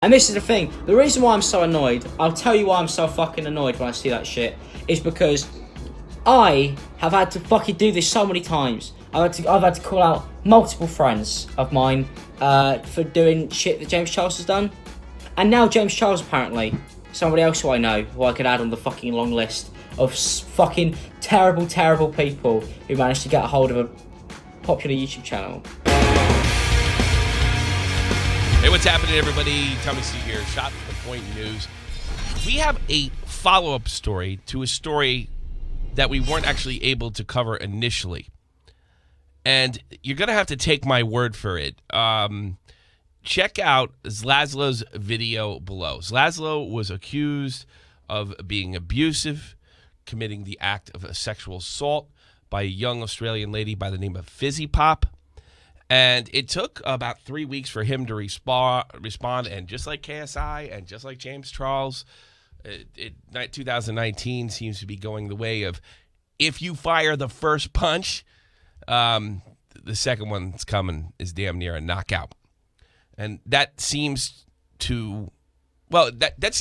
And this is the thing, the reason why I'm so annoyed, I'll tell you why I'm so fucking annoyed when I see that shit, is because I have had to fucking do this so many times. I've had to call out multiple friends of mine for doing shit that James Charles has done. And now James Charles, apparently, somebody else who I know, who I could add on the fucking long list of fucking terrible, terrible people who managed to get a hold of a popular YouTube channel. Hey, what's happening, everybody? Tommy C here, Shot to the Point News. We have a follow-up story to a story that we weren't actually able to cover initially. And you're going to have to take my word for it. Check out Slazo's video below. Slazo was accused of being abusive, committing the act of a sexual assault by a young Australian lady by the name of Fizzy Pop. And it took about 3 weeks for him to respond. And just like KSI and just like James Charles, 2019 seems to be going the way of, if you fire the first punch, the second one that's coming is damn near a knockout. And that seems to, well, that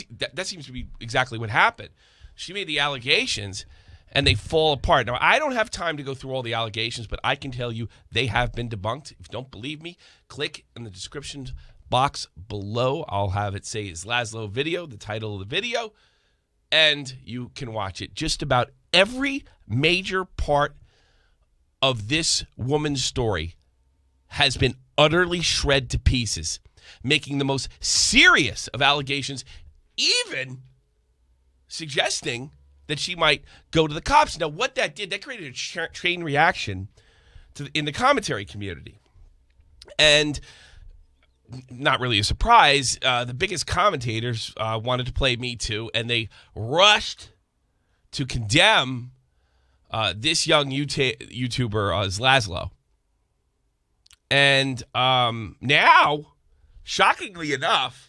seems to be exactly what happened. She made the allegations, and they fall apart. Now, I don't have time to go through all the allegations, but I can tell you they have been debunked. If you don't believe me, click in the description box below. I'll have it say Slazo video, the title of the video, and you can watch it. Just about every major part of this woman's story has been utterly shred to pieces, making the most serious of allegations, even suggesting that she might go to the cops. Now, what that did, that created a chain reaction in the commentary community. And not really a surprise, the biggest commentators wanted to play Me Too, and they rushed to condemn this young YouTuber, Slazo. And now, shockingly enough,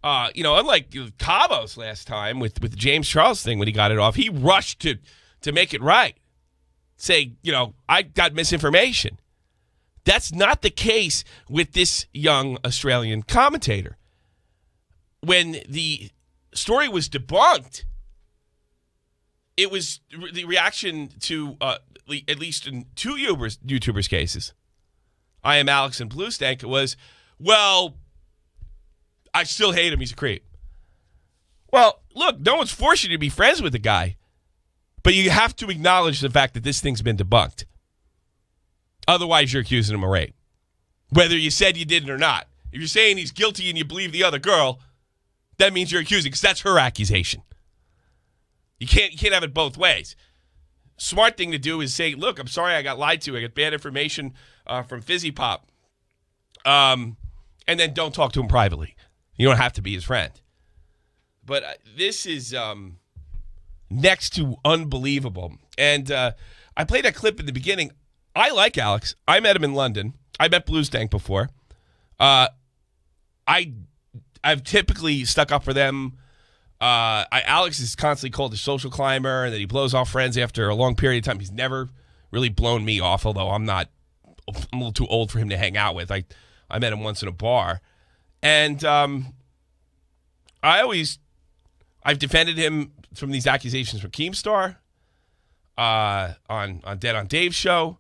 unlike Cabos last time with the James Charles thing when he got it off, he rushed to make it right. Say, I got misinformation. That's not the case with this young Australian commentator. When the story was debunked, it was the reaction to, at least in two YouTubers' cases, ImAllexx and Blue Stank, was, well, I still hate him. He's a creep. Well, look, no one's forced you to be friends with the guy, but you have to acknowledge the fact that this thing's been debunked. Otherwise, you're accusing him of rape, whether you said you did it or not. If you're saying he's guilty and you believe the other girl, that means you're accusing, because that's her accusation. You can't have it both ways. Smart thing to do is say, look, I'm sorry I got lied to. I got bad information from Fizzy Pop. And then don't talk to him privately. You don't have to be his friend. But this is next to unbelievable. And I played that clip in the beginning. I like Alex. I met him in London. I met Blue Stank before. I've typically stuck up for them. Alex is constantly called a social climber, and that he blows off friends after a long period of time. He's never really blown me off, although I'm a little too old for him to hang out with. I met him once in a bar. And I've defended him from these accusations from Keemstar on Dead on Dave's show.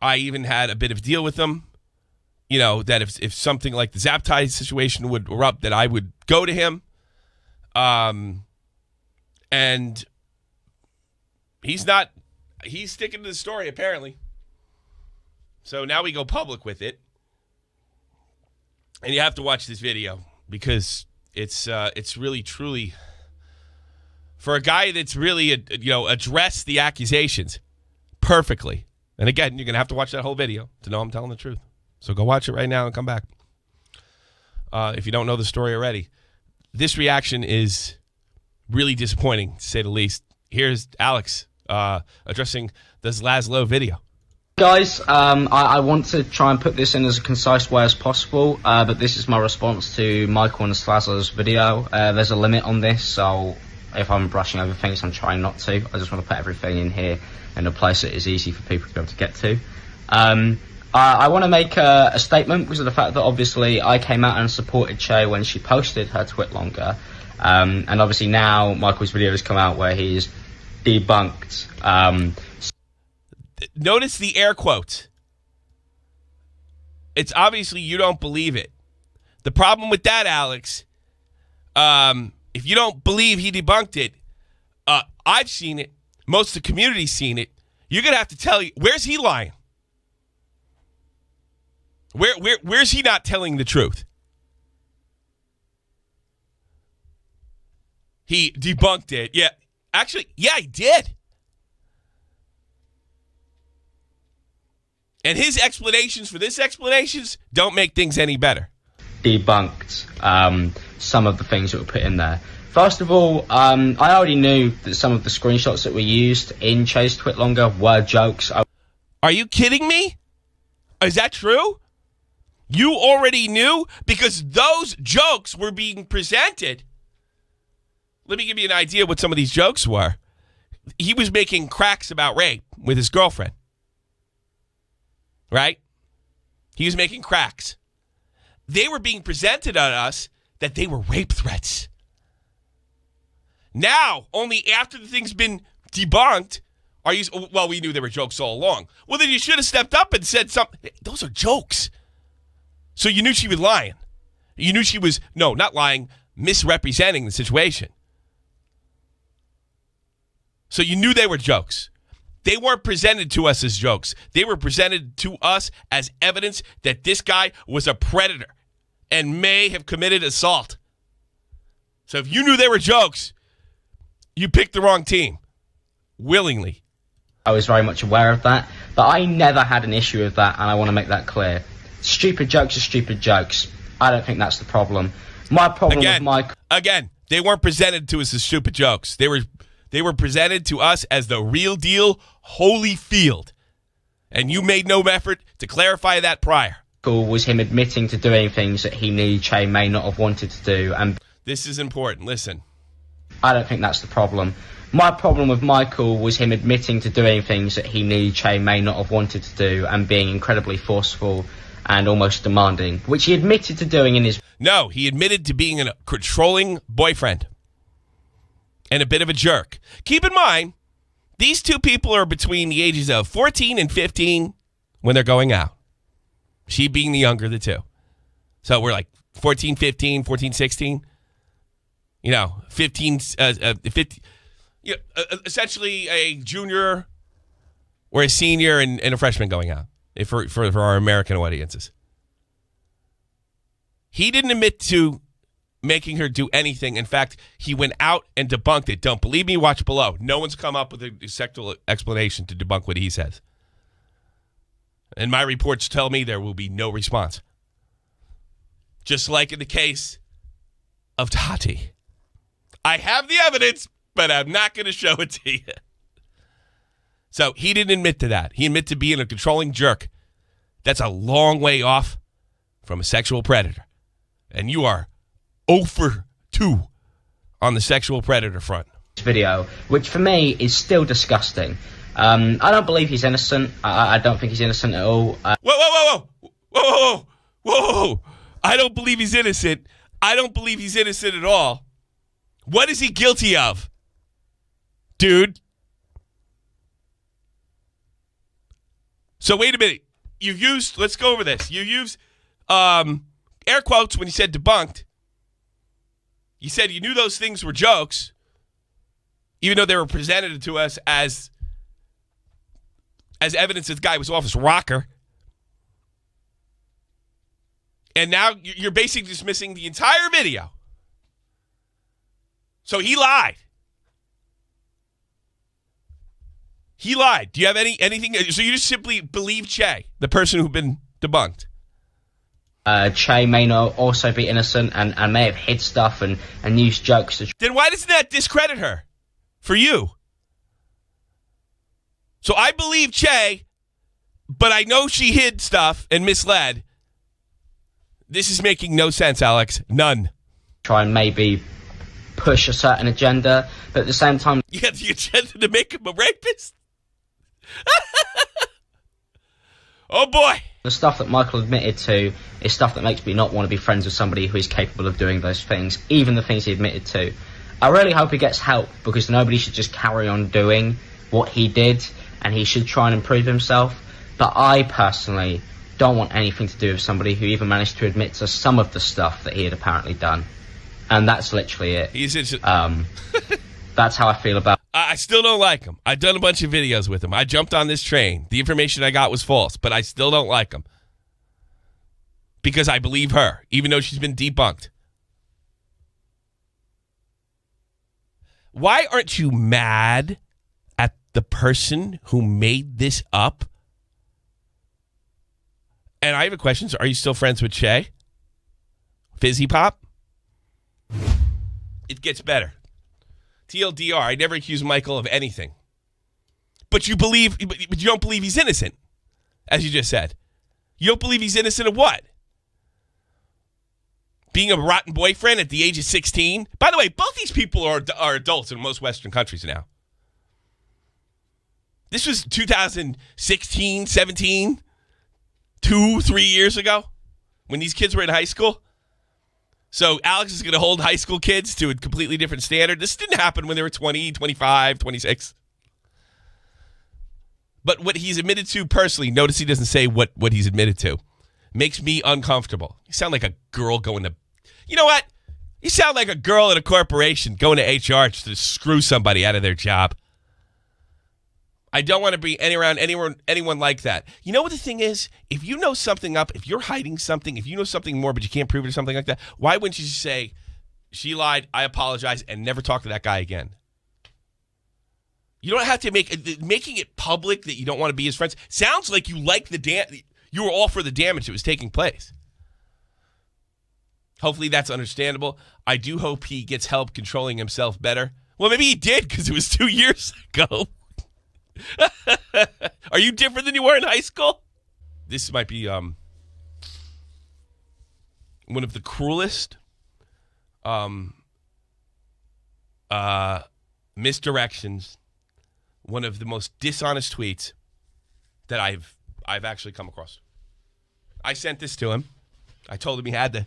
I even had a bit of a deal with him, that if something like the Zap Tie situation would erupt, that I would go to him. And he's sticking to the story, apparently. So now we go public with it. And you have to watch this video because it's really, truly, for a guy that's really, addressed the accusations perfectly. And again, you're going to have to watch that whole video to know I'm telling the truth. So go watch it right now and come back. If you don't know the story already. This reaction is really disappointing, to say the least. Here's Alex addressing the Slazo video. Guys, I want to try and put this in as a concise way as possible, but this is my response to Michael and Slazo's video. There's a limit on this, so if I'm brushing over things, I'm trying not to. I just want to put everything in here in a place that is easy for people to be able to get to. I want to make a statement because of the fact that obviously I came out and supported Che when she posted her twit longer, and obviously now Michael's video has come out where he's debunked. Notice the air quotes. It's obviously you don't believe it. The problem with that, Alex, if you don't believe he debunked it, I've seen it. Most of the community's seen it. You're going to have to tell you, where's he lying? Where's he not telling the truth? He debunked it. Yeah. Actually, yeah, he did. And his explanations for this explanations don't make things any better. Debunked some of the things that were put in there. First of all, I already knew that some of the screenshots that were used in Che's twit longer were jokes. Are you kidding me? Is that true? You already knew? Because those jokes were being presented. Let me give you an idea what some of these jokes were. He was making cracks about rape with his girlfriend. Right? He was making cracks. They were being presented on us that they were rape threats. Now, only after the thing's been debunked, well, we knew they were jokes all along. Well, then you should have stepped up and said something. Those are jokes. So you knew she was lying. You knew she was, no, not lying, misrepresenting the situation. So you knew they were jokes. They weren't presented to us as jokes. They were presented to us as evidence that this guy was a predator and may have committed assault. So if you knew they were jokes, you picked the wrong team. Willingly. I was very much aware of that, but I never had an issue with that, and I want to make that clear. Stupid jokes are stupid jokes. I don't think that's the problem. My problem with Mike... Again, they weren't presented to us as stupid jokes. They were presented to us as the real deal, Holyfield. And you made no effort to clarify that prior. Was him admitting to doing things that he knew Che may not have wanted to do. And this is important. Listen. I don't think that's the problem. My problem with Michael was him admitting to doing things that he knew Che may not have wanted to do and being incredibly forceful and almost demanding, which he admitted to doing in his... No, he admitted to being a controlling boyfriend and a bit of a jerk. Keep in mind, these two people are between the ages of 14 and 15 when they're going out. She being the younger of the two. So we're like 14, 15, 14, 16. 15, 50, essentially a junior or a senior and a freshman going out for our American audiences. He didn't admit to making her do anything. In fact, he went out and debunked it. Don't believe me? Watch below. No one's come up with a sexual explanation to debunk what he says. And my reports tell me there will be no response. Just like in the case of Tati. I have the evidence, but I'm not going to show it to you. So he didn't admit to that. He admitted to being a controlling jerk. That's a long way off from a sexual predator. And you are 0 for 2 on the sexual predator front. Video, which for me is still disgusting. I don't believe he's innocent. I don't think he's innocent at all. Whoa. I don't believe he's innocent. I don't believe he's innocent at all. What is he guilty of? Dude. So wait a minute. Let's go over this. You used air quotes when you said debunked. You said you knew those things were jokes, even though they were presented to us as evidence that the guy was off his rocker. And now you're basically dismissing the entire video. So he lied. He lied. Do you have anything? So you just simply believe Che, the person who'd been debunked. Che may not also be innocent and may have hid stuff and used jokes to... Then why doesn't that discredit her for you? So I believe Che, but I know she hid stuff and misled. This is making no sense, Alex. None. Try and maybe push a certain agenda, but at the same time... You have the agenda to make him a rapist? Oh, boy. The stuff that Michael admitted to is stuff that makes me not want to be friends with somebody who is capable of doing those things, even the things he admitted to. I really hope he gets help, because nobody should just carry on doing what he did, and he should try and improve himself. But I personally don't want anything to do with somebody who even managed to admit to some of the stuff that he had apparently done. And that's literally it. That's how I feel about it. I still don't like him. I've done a bunch of videos with him. I jumped on this train. The information I got was false, but I still don't like him. Because I believe her, even though she's been debunked. Why aren't you mad at the person who made this up? And I have a question. So are you still friends with Shay? Fizzy Pop? It gets better. TLDR, I never accused Michael of anything. But you don't believe he's innocent, as you just said. You don't believe he's innocent of what? Being a rotten boyfriend at the age of 16? By the way, both these people are adults in most Western countries now. This was 2016, 17, 3 years ago, when these kids were in high school. So Alex is going to hold high school kids to a completely different standard. This didn't happen when they were 20, 25, 26. But what he's admitted to personally, notice he doesn't say what he's admitted to, makes me uncomfortable. You sound like a girl going to... You know what? You sound like a girl at a corporation going to HR to screw somebody out of their job. I don't want to be around anyone like that. You know what the thing is? If you know something up, if you're hiding something, if you know something more but you can't prove it or something like that, why wouldn't you just say, she lied, I apologize, and never talk to that guy again? You don't have to making it public that you don't want to be his friends. Sounds like you like you were all for the damage that was taking place. Hopefully that's understandable. I do hope he gets help controlling himself better. Well, maybe he did, because it was 2 years ago. Are you different than you were in high school? This might be one of the cruelest misdirections, one of the most dishonest tweets that I've actually come across. I sent this to him. I told him he had to,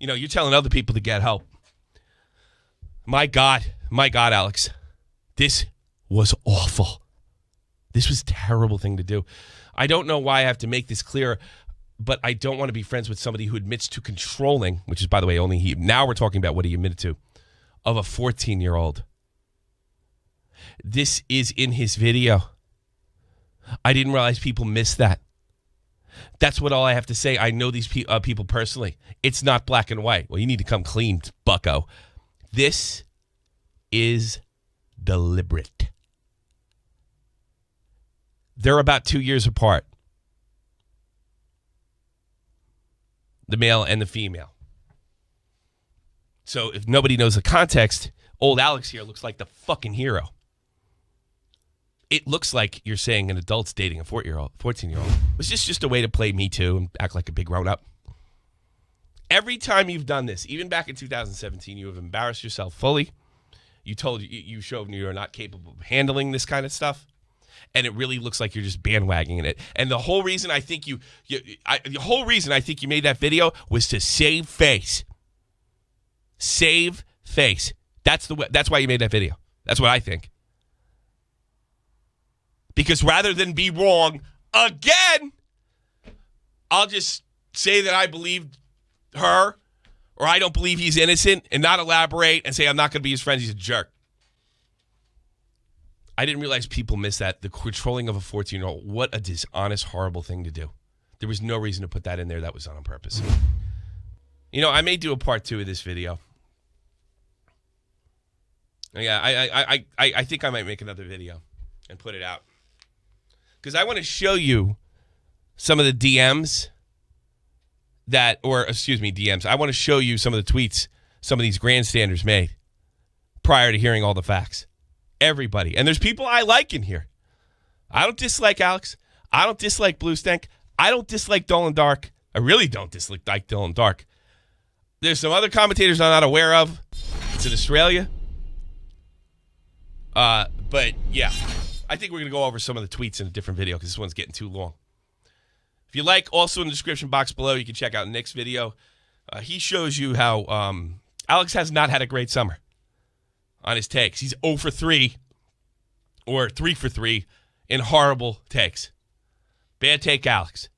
you're telling other people to get help. My God, Alex, this was awful. This was a terrible thing to do. I don't know why I have to make this clear, but I don't want to be friends with somebody who admits to controlling, which is, by the way, only he. Now we're talking about what he admitted to, of a 14-year-old. This is in his video. I didn't realize people missed that. That's what all I have to say. I know these people personally. It's not black and white. Well, you need to come clean, bucko. This is deliberate. They're about 2 years apart. The male and the female. So if nobody knows the context, old Alex here looks like the fucking hero. It looks like you're saying an adult's dating a 14-year-old. Was this just a way to play Me Too and act like a big grown-up? Every time you've done this, even back in 2017, you have embarrassed yourself fully. You showed you are not capable of handling this kind of stuff. And it really looks like you're just bandwagoning it. And the whole reason I think you made that video was to save face. Save face. That's why you made that video. That's what I think. Because rather than be wrong again, I'll just say that I believed her, or I don't believe he's innocent, and not elaborate and say I'm not going to be his friend. He's a jerk. I didn't realize people miss that. The controlling of a 14-year-old. What a dishonest, horrible thing to do. There was no reason to put that in there. That was done on purpose. I may do a part 2 of this video. Yeah, I think I might make another video and put it out. Because I want to show you some of the DMs DMs. I want to show you some of the tweets some of these grandstanders made prior to hearing all the facts. Everybody. And there's people I like in here. I don't dislike Alex. I don't dislike Blue Stank. I don't dislike Dolan Dark. I really don't dislike Dolan Dark. There's some other commentators I'm not aware of. It's in Australia. But yeah, I think we're going to go over some of the tweets in a different video because this one's getting too long. If If you like, also in the description box below, you can check out Nick's video. He shows you how Alex has not had a great summer on his takes. He's 0 for 3 or 3 for 3 in horrible takes. Bad take, Alex.